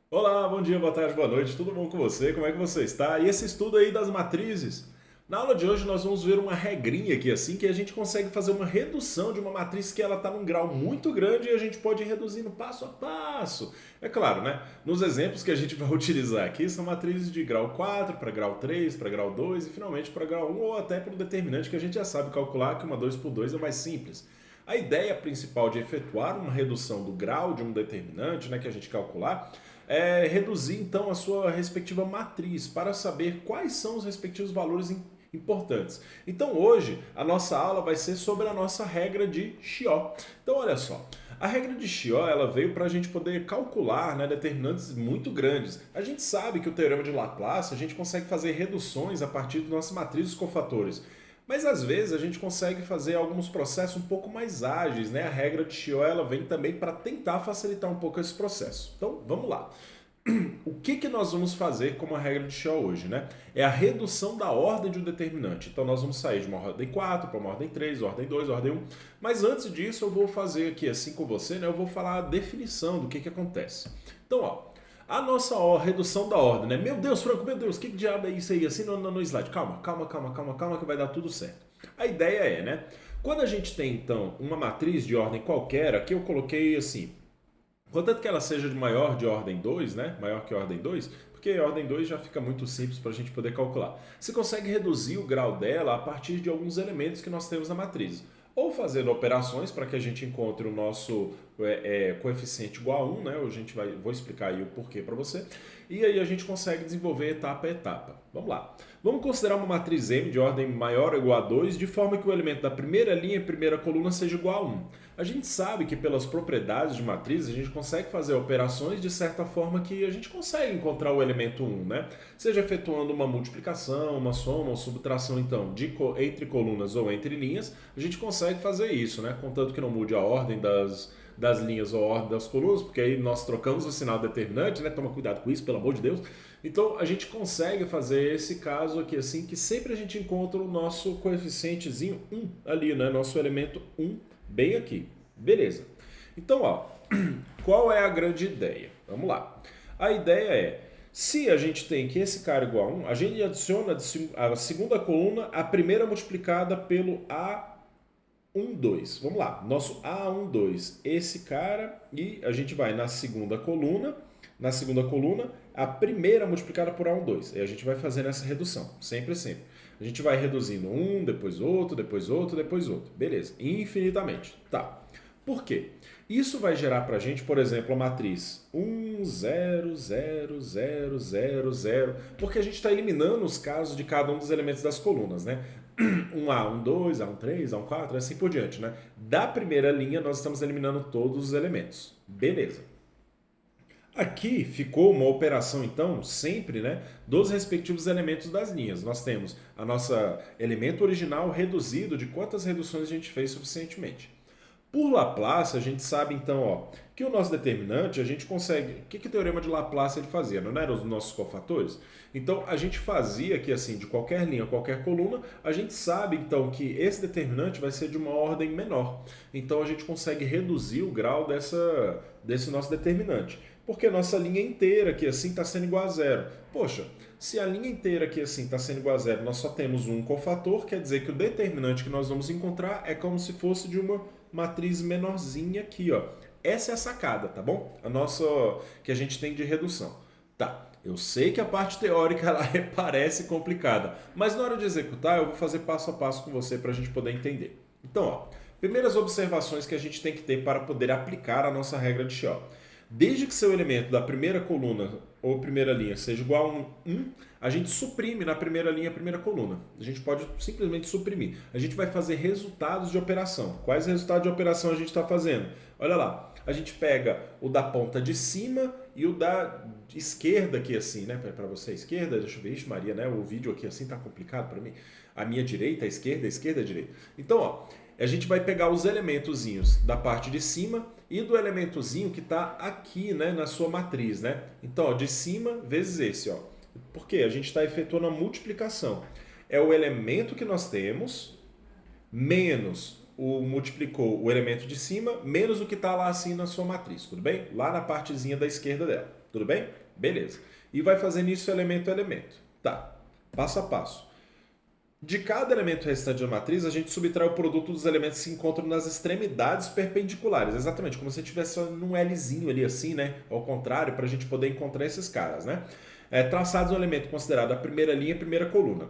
Olá, bom dia, boa tarde, boa noite, tudo bom com você? Como é que você está? E esse estudo aí das matrizes? Na aula de hoje nós vamos ver uma regrinha aqui assim que a gente consegue fazer uma redução de uma matriz que ela está num grau muito grande e a gente pode ir reduzindo passo a passo. É claro, né? Nos exemplos que a gente vai utilizar aqui são matrizes de grau 4 para grau 3 para grau 2 e finalmente para grau 1 ou até para o determinante que a gente já sabe calcular que uma 2 por 2 é mais simples. A ideia principal de efetuar uma redução do grau de um determinante, né, que a gente calcular, é reduzir então a sua respectiva matriz para saber quais são os respectivos valores importantes. Então hoje a nossa aula vai ser sobre a nossa regra de Chió. Então olha só, a regra de Chió ela veio para a gente poder calcular, né, determinantes muito grandes. A gente sabe que o teorema de Laplace a gente consegue fazer reduções a partir das nossas matrizes cofatores. Mas às vezes a gente consegue fazer alguns processos um pouco mais ágeis, né? A regra de Chió ela vem também para tentar facilitar um pouco esse processo. Então, vamos lá. O que nós vamos fazer como a regra de Chió hoje, né? É a redução da ordem de um determinante. Então nós vamos sair de uma ordem 4 para uma ordem 3, ordem 2, ordem 1. Mas antes disso eu vou fazer aqui assim com você, né? Eu vou falar a definição do que acontece. Então, ó, a nossa redução da ordem, né? Meu Deus, Franco, meu Deus, que diabo é isso aí? Assim no slide. Calma, que vai dar tudo certo. A ideia é, né? Quando a gente tem, então, uma matriz de ordem qualquer, aqui eu coloquei assim, contanto que ela seja de maior de ordem 2, né? Maior que ordem 2, porque a ordem 2 já fica muito simples para a gente poder calcular. Você consegue reduzir o grau dela a partir de alguns elementos que nós temos na matriz. Ou fazendo operações para que a gente encontre o nosso coeficiente igual a 1, né? Vou explicar aí o porquê para você. E aí a gente consegue desenvolver etapa a etapa. Vamos lá. Vamos considerar uma matriz M de ordem maior ou igual a 2, de forma que o elemento da primeira linha e primeira coluna seja igual a 1. A gente sabe que pelas propriedades de matriz a gente consegue fazer operações de certa forma que a gente consegue encontrar o elemento 1, né? Seja efetuando uma multiplicação, uma soma ou subtração então entre colunas ou entre linhas, a gente consegue fazer isso, né? Contanto que não mude a ordem das linhas ou a ordem das colunas, porque aí nós trocamos o sinal determinante, né? Toma cuidado com isso, pelo amor de Deus. Então a gente consegue fazer esse caso aqui assim, que sempre a gente encontra o nosso coeficientezinho 1 ali, né? Nosso elemento 1 bem aqui. Beleza. Então, ó, qual é a grande ideia? Vamos lá. A ideia é, se a gente tem que esse cara é igual a 1, a gente adiciona a segunda coluna, a primeira multiplicada pelo A12. Vamos lá. Nosso A12, esse cara, e a gente vai na segunda coluna, a primeira multiplicada por A12. Aí a gente vai fazendo essa redução, sempre, sempre. A gente vai reduzindo um, depois outro, depois outro, depois outro. Beleza, infinitamente. Tá. Por quê? Isso vai gerar para a gente, por exemplo, a matriz 1, 0, 0, 0, 0, 0, porque a gente está eliminando os casos de cada um dos elementos das colunas, né? 1A, 1, 2, A, 1, 3, A, 1, 4, assim por diante, né? Da primeira linha, nós estamos eliminando todos os elementos. Beleza. Aqui ficou uma operação, então, sempre, né, dos respectivos elementos das linhas. Nós temos a nossa elemento original reduzido de quantas reduções a gente fez suficientemente. Por Laplace, a gente sabe então, ó, que o nosso determinante, a gente consegue. O que o teorema de Laplace ele fazia? Não eram os nossos cofatores? Então, a gente fazia aqui assim, de qualquer linha, qualquer coluna, a gente sabe então que esse determinante vai ser de uma ordem menor. Então, a gente consegue reduzir o grau desse nosso determinante. Porque a nossa linha inteira aqui assim está sendo igual a zero. Poxa, se a linha inteira aqui assim está sendo igual a zero, nós só temos um cofator, quer dizer que o determinante que nós vamos encontrar é como se fosse de uma matriz menorzinha aqui, ó. Essa é a sacada, tá bom? A nossa que a gente tem de redução. Tá. Eu sei que a parte teórica ela parece complicada, mas na hora de executar eu vou fazer passo a passo com você para a gente poder entender. Então, ó, primeiras observações que a gente tem que ter para poder aplicar a nossa regra de Shell. Desde que seu elemento da primeira coluna ou primeira linha seja igual a 1, a gente suprime na primeira linha a primeira coluna. A gente pode simplesmente suprimir. A gente vai fazer resultados de operação. Quais resultados de operação a gente está fazendo? Olha lá, a gente pega o da ponta de cima e o da esquerda aqui assim, né? Para você, esquerda, deixa eu ver, ixi Maria, né? O vídeo aqui assim tá complicado para mim. A minha direita, a esquerda, a direita. Então, ó, a gente vai pegar os elementozinhos da parte de cima e do elementozinho que está aqui, né, na sua matriz, né? Então, ó, de cima vezes esse, ó. Porque a gente está efetuando a multiplicação. É o elemento que nós temos menos multiplicou o elemento de cima menos o que está lá assim na sua matriz, tudo bem? Lá na partezinha da esquerda dela, tudo bem? Beleza. E vai fazendo isso elemento a elemento. Tá, passo a passo. De cada elemento restante da matriz, a gente subtrai o produto dos elementos que se encontram nas extremidades perpendiculares. Exatamente, como se tivesse num Lzinho ali assim, né? Ao contrário, para a gente poder encontrar esses caras, né? Traçados um elemento considerado a primeira linha e a primeira coluna.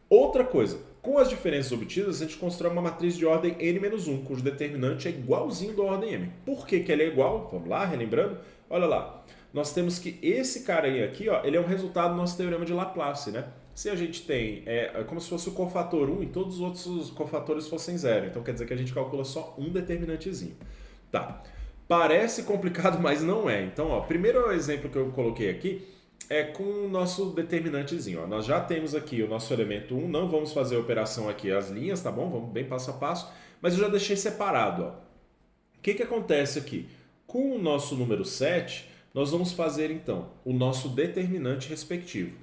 Outra coisa, com as diferenças obtidas, a gente constrói uma matriz de ordem n-1, cujo determinante é igualzinho da ordem m. Por que que ele é igual? Vamos lá, relembrando. Olha lá, nós temos que esse cara aí aqui, ó, ele é um resultado do nosso teorema de Laplace, né? Se a gente tem, é como se fosse o cofator 1 e todos os outros cofatores fossem zero. Então quer dizer que a gente calcula só um determinantezinho. Tá. Parece complicado, mas não é. Então, ó, primeiro exemplo que eu coloquei aqui é com o nosso determinantezinho. Ó. Nós já temos aqui o nosso elemento 1, não vamos fazer a operação aqui as linhas, tá bom? Vamos bem passo a passo, mas eu já deixei separado. Ó. O que acontece aqui? Com o nosso número 7, nós vamos fazer então o nosso determinante respectivo.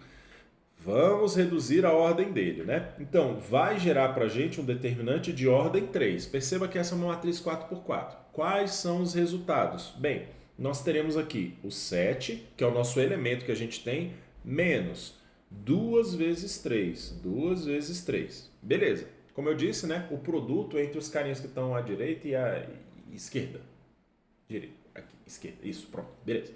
Vamos reduzir a ordem dele, né? Então, vai gerar para a gente um determinante de ordem 3. Perceba que essa é uma matriz 4x4. Quais são os resultados? Bem, nós teremos aqui o 7, que é o nosso elemento que a gente tem, menos 2 vezes 3. 2 vezes 3. Beleza. Como eu disse, né? O produto entre os carinhas que estão à direita e à esquerda. Direita, aqui, esquerda. Isso, pronto. Beleza.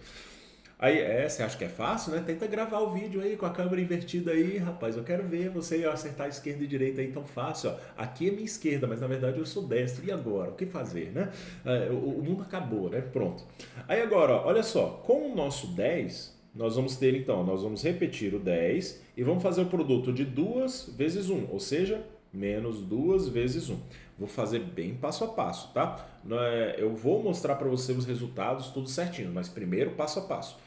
Aí, você acha que é fácil, né? Tenta gravar o vídeo aí com a câmera invertida aí, rapaz. Eu quero ver você acertar esquerda e direita aí tão fácil, ó. Aqui é minha esquerda, mas na verdade eu sou destro. E agora? O que fazer, né? O mundo acabou, né? Pronto. Aí agora, ó, olha só. Com o nosso 10, nós vamos ter então, nós vamos repetir o 10 e vamos fazer o produto de 2 vezes 1, ou seja, menos 2 vezes 1. Vou fazer bem passo a passo, tá? Eu vou mostrar para você os resultados tudo certinho, mas primeiro passo a passo.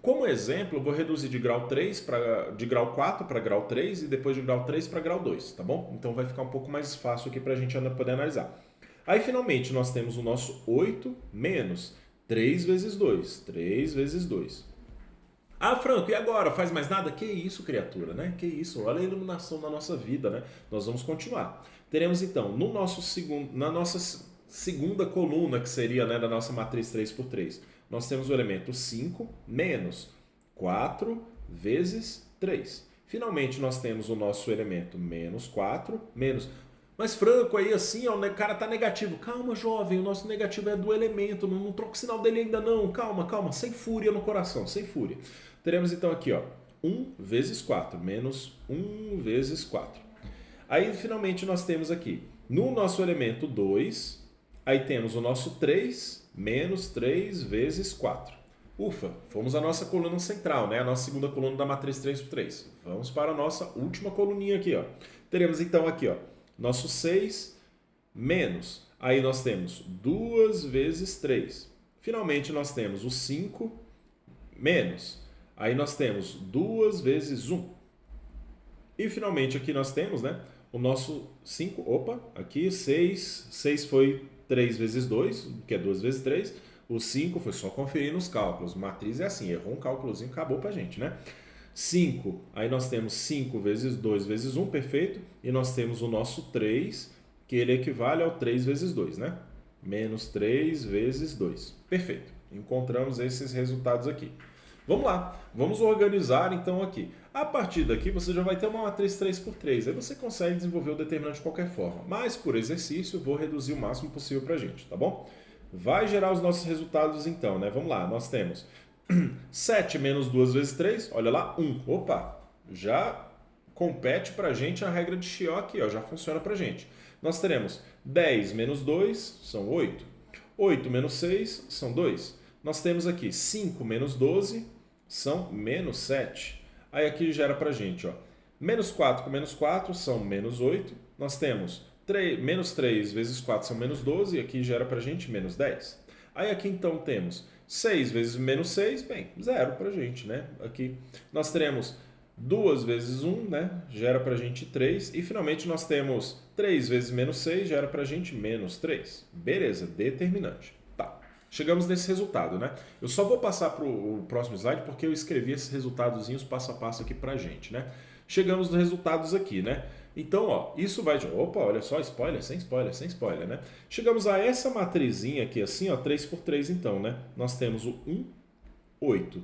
Como exemplo, eu vou reduzir de grau 4 para grau 3 e depois de grau 3 para grau 2, tá bom? Então vai ficar um pouco mais fácil aqui para a gente poder analisar. Aí finalmente nós temos o nosso 8 menos 3 vezes 2. 3 vezes 2. Ah, Franco, e agora? Faz mais nada? Que isso, criatura, né? Que isso? Olha a iluminação da nossa vida, né? Nós vamos continuar. Teremos então, na nossa segunda coluna, que seria, né, da nossa matriz 3x3, nós temos o elemento 5 menos 4 vezes 3. Finalmente, nós temos o nosso elemento menos 4 menos... Mas, Franco, aí assim, ó, o cara tá negativo. Calma, jovem, o nosso negativo é do elemento, não troca o sinal dele ainda não. Calma, calma, sem fúria no coração, sem fúria. Teremos então aqui, ó, 1 vezes 4, menos 1 vezes 4. Aí, finalmente, nós temos aqui, no nosso elemento 2, aí temos o nosso 3 menos 3 vezes 4. Ufa, fomos à nossa coluna central, né? A nossa segunda coluna da matriz 3x3. Vamos para a nossa última coluninha aqui, ó. Teremos então aqui, ó, nosso 6 menos, aí nós temos 2 vezes 3. Finalmente, nós temos o 5 menos, aí nós temos 2 vezes 1. E finalmente aqui nós temos, né, o nosso 5, aqui 6, 6 foi 3 vezes 2, que é 2 vezes 3. O 5 foi só conferir nos cálculos. Matriz é assim, errou um cálculozinho, acabou pra gente, né? 5, aí nós temos 5 vezes 2 vezes 1, perfeito. E nós temos o nosso 3, que ele equivale ao 3 vezes 2, né? Menos 3 vezes 2. Perfeito. Encontramos esses resultados aqui. Vamos lá, vamos organizar então aqui. A partir daqui você já vai ter uma matriz 3x3, aí você consegue desenvolver o determinante de qualquer forma. Mas por exercício eu vou reduzir o máximo possível pra gente, tá bom? Vai gerar os nossos resultados então, né? Vamos lá, nós temos 7 menos 2 vezes 3, olha lá, 1. Opa, já compete pra gente a regra de Chió aqui, ó, já funciona pra gente. Nós teremos 10 menos 2 são 8. 8 menos 6 são 2. Nós temos aqui 5 menos 12 são menos 7. Aí aqui gera pra gente, ó, menos 4 com menos 4 são menos 8. Nós temos menos 3 vezes 4 são menos 12, e aqui gera pra gente menos 10. Aí aqui então temos 6 vezes menos 6, bem, zero pra gente, né? Aqui nós teremos 2 vezes 1, né? Gera pra gente 3. E finalmente nós temos 3 vezes menos 6, gera pra gente menos 3. Beleza, determinante. Tá, chegamos nesse resultado, né? Eu só vou passar pro próximo slide porque eu escrevi esses resultadozinhos passo a passo aqui pra gente, né? Chegamos nos resultados aqui, né? Então, ó, isso vai de... Opa, olha só, spoiler, sem spoiler, sem spoiler, né? Chegamos a essa matrizinha aqui assim, ó, 3 por 3 então, né? Nós temos o 1, 8,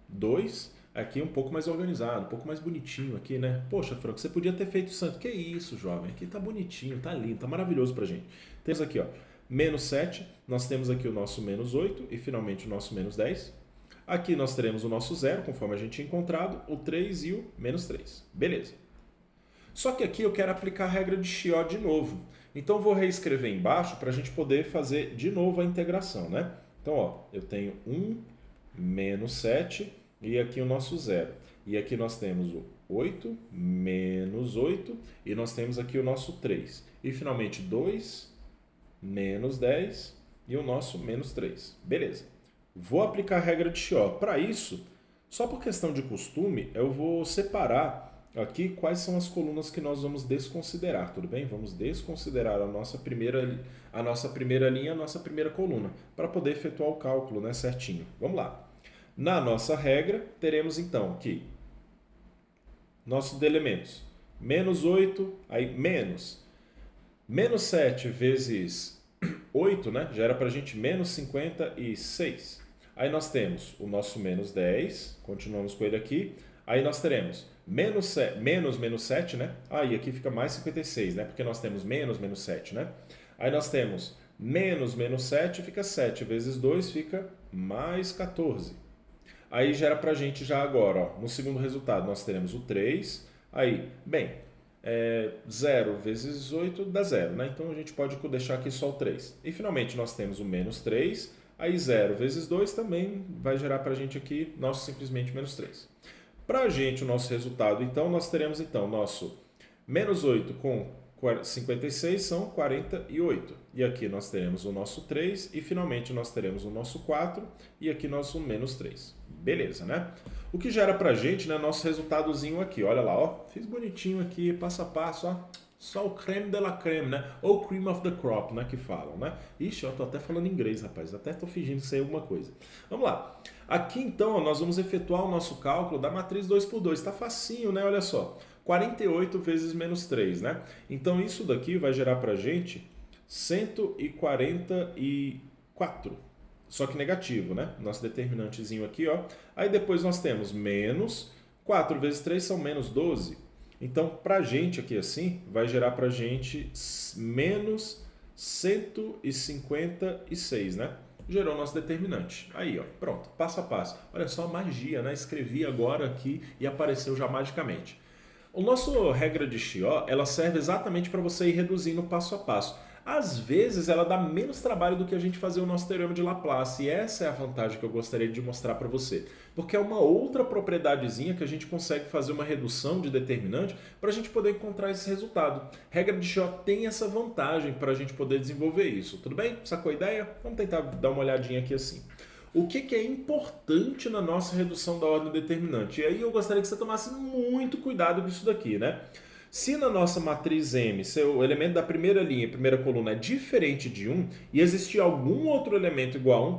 2, aqui um pouco mais organizado, um pouco mais bonitinho aqui, né? Poxa, Franco, você podia ter feito santo. Que isso, jovem? Aqui tá bonitinho, tá lindo, tá maravilhoso pra gente. Temos aqui, ó, menos 7, nós temos aqui o nosso menos 8 e finalmente o nosso menos 10. Aqui nós teremos o nosso 0, conforme a gente tinha encontrado, o 3 e o menos 3. Beleza. Só que aqui eu quero aplicar a regra de Chió de novo. Então vou reescrever embaixo para a gente poder fazer de novo a integração, né? Então, ó, eu tenho 1 menos 7 e aqui o nosso 0. E aqui nós temos o 8 menos 8 e nós temos aqui o nosso 3. E finalmente 2 menos 10 e o nosso menos 3. Beleza. Vou aplicar a regra de Chió. Para isso, só por questão de costume, eu vou separar aqui quais são as colunas que nós vamos desconsiderar, tudo bem? Vamos desconsiderar a nossa primeira linha, a nossa primeira coluna, para poder efetuar o cálculo, né, certinho. Vamos lá. Na nossa regra, teremos então que nossos elementos, menos 8, aí menos 7 vezes 8, né, já era para a gente menos 56. Aí nós temos o nosso menos 10, continuamos com ele aqui. Aí nós teremos menos 7, né? Aí aqui fica mais 56, né? Porque nós temos menos 7, né? Aí nós temos menos 7, fica 7 vezes 2, fica mais 14. Aí gera pra gente já agora, ó, no segundo resultado, nós teremos o 3. Aí, bem, 0 vezes 8 dá 0, né? Então a gente pode deixar aqui só o 3. E finalmente nós temos o menos 3. Aí 0 vezes 2 também vai gerar pra gente aqui nosso simplesmente menos 3. Para a gente, o nosso resultado, então, nós teremos, então, nosso menos 8 com 56 são 48. E aqui nós teremos o nosso 3 e, finalmente, nós teremos o nosso 4 e aqui nosso menos 3. Beleza, né? O que gera para a gente, né, nosso resultadozinho aqui. Olha lá, ó, fiz bonitinho aqui, passo a passo, ó. Só o creme de la creme, né? Ou cream of the crop, né? Que falam, né? Ixi, eu tô até falando inglês, rapaz. Até tô fingindo que sei alguma coisa. Vamos lá. Aqui, então, ó, nós vamos efetuar o nosso cálculo da matriz 2 por 2. Tá facinho, né? Olha só. 48 vezes menos 3, né? Então, isso daqui vai gerar pra gente 144. Só que negativo, né? Nosso determinantezinho aqui, ó. Aí depois nós temos menos 4 vezes 3 são menos 12. Então, para a gente aqui assim, vai gerar para a gente menos 156, né? Gerou nosso determinante. Aí, ó, pronto, passo a passo. Olha só a magia, né? Escrevi agora aqui e apareceu já magicamente. O nosso regra de Chió, ela serve exatamente para você ir reduzindo passo a passo. Às vezes ela dá menos trabalho do que a gente fazer o nosso teorema de Laplace, e essa é a vantagem que eu gostaria de mostrar para você. Porque é uma outra propriedadezinha que a gente consegue fazer uma redução de determinante para a gente poder encontrar esse resultado. Regra de Chió tem essa vantagem para a gente poder desenvolver isso, tudo bem? Sacou a ideia? Vamos tentar dar uma olhadinha aqui assim. O que é importante na nossa redução da ordem determinante? E aí eu gostaria que você tomasse muito cuidado com isso daqui, né? Se na nossa matriz M, seu elemento da primeira linha, primeira coluna, é diferente de 1 e existir algum outro elemento igual a 1,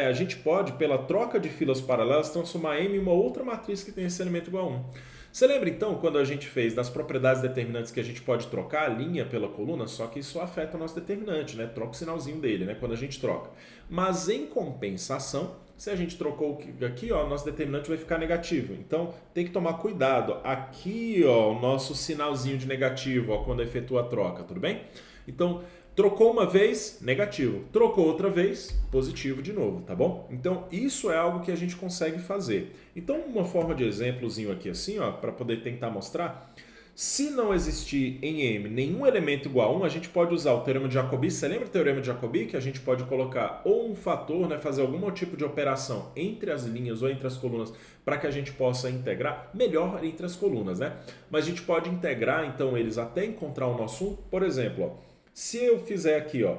a gente pode, pela troca de filas paralelas, transformar M em uma outra matriz que tem esse elemento igual a 1. Você lembra então quando a gente fez das propriedades determinantes que a gente pode trocar a linha pela coluna, só que isso afeta o nosso determinante, né? Troca o sinalzinho dele, né? Quando a gente troca. Mas em compensação, se a gente trocou aqui, ó, nosso determinante vai ficar negativo. Então tem que tomar cuidado. Aqui, ó, o nosso sinalzinho de negativo, ó, quando efetua a troca, tudo bem? Então trocou uma vez, negativo. Trocou outra vez, positivo de novo, tá bom? Então, isso é algo que a gente consegue fazer. Então, uma forma de exemplozinho aqui assim, ó, para poder tentar mostrar. Se não existir em M nenhum elemento igual a 1, a gente pode usar o teorema de Jacobi. Você lembra do teorema de Jacobi? Que a gente pode colocar ou um fator, né, fazer algum tipo de operação entre as linhas ou entre as colunas para que a gente possa integrar melhor entre as colunas, né? Mas a gente pode integrar, então, eles até encontrar o nosso 1. Por exemplo, ó, se eu fizer aqui, ó,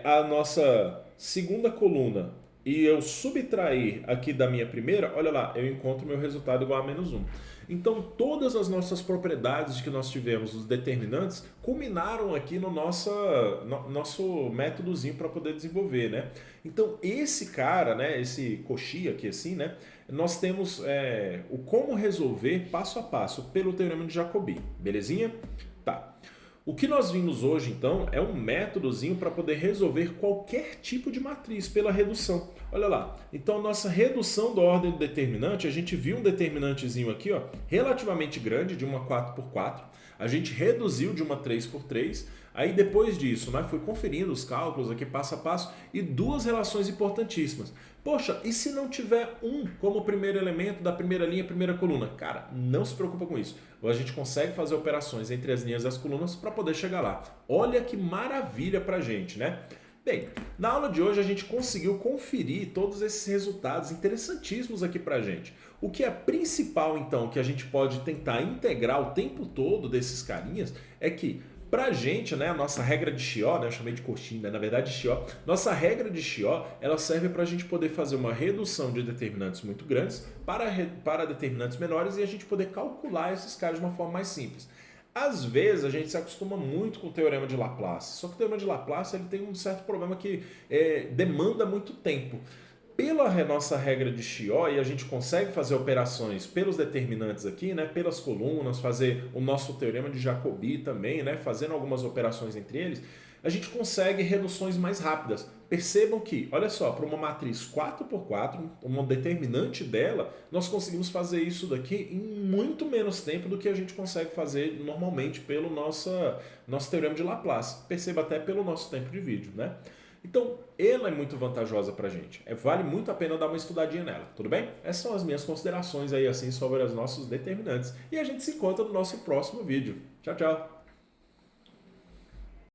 a nossa segunda coluna e eu subtrair aqui da minha primeira, olha lá, eu encontro meu resultado igual a menos 1. Então, todas as nossas propriedades que nós tivemos, os determinantes, culminaram aqui no nosso métodozinho para poder desenvolver, né? Então, esse cara, né, esse coxia aqui assim, né, nós temos o como resolver passo a passo pelo Teorema de Jacobi, belezinha? Tá. O que nós vimos hoje, então, é um métodozinho para poder resolver qualquer tipo de matriz pela redução. Olha lá, então a nossa redução da ordem do determinante, a gente viu um determinantezinho aqui, ó, relativamente grande, de uma 4x4, a gente reduziu de uma 3x3, aí depois disso, né, fui conferindo os cálculos aqui passo a passo e duas relações importantíssimas. Poxa, e se não tiver um como primeiro elemento da primeira linha, primeira coluna? Cara, não se preocupa com isso. A gente consegue fazer operações entre as linhas e as colunas para poder chegar lá. Olha que maravilha pra gente, né? Bem, na aula de hoje a gente conseguiu conferir todos esses resultados interessantíssimos aqui pra gente. O que é principal, então, que a gente pode tentar integrar o tempo todo desses carinhas é que pra gente, né, a nossa regra de Chió, né, eu chamei de coxinha, né, na verdade Chió, nossa regra de Chió, ela serve para a gente poder fazer uma redução de determinantes muito grandes para determinantes menores e a gente poder calcular esses caras de uma forma mais simples. Às vezes a gente se acostuma muito com o Teorema de Laplace, só que o Teorema de Laplace ele tem um certo problema que demanda muito tempo. Pela nossa regra de Chió, e a gente consegue fazer operações pelos determinantes aqui, né, pelas colunas, fazer o nosso teorema de Jacobi também, né, fazendo algumas operações entre eles, a gente consegue reduções mais rápidas. Percebam que, olha só, para uma matriz 4x4, uma determinante dela, nós conseguimos fazer isso daqui em muito menos tempo do que a gente consegue fazer normalmente pelo nosso teorema de Laplace. Perceba até pelo nosso tempo de vídeo, né? Então, ela é muito vantajosa pra gente. Vale muito a pena dar uma estudadinha nela, tudo bem? Essas são as minhas considerações aí assim sobre os nossos determinantes. E a gente se encontra no nosso próximo vídeo. Tchau, tchau!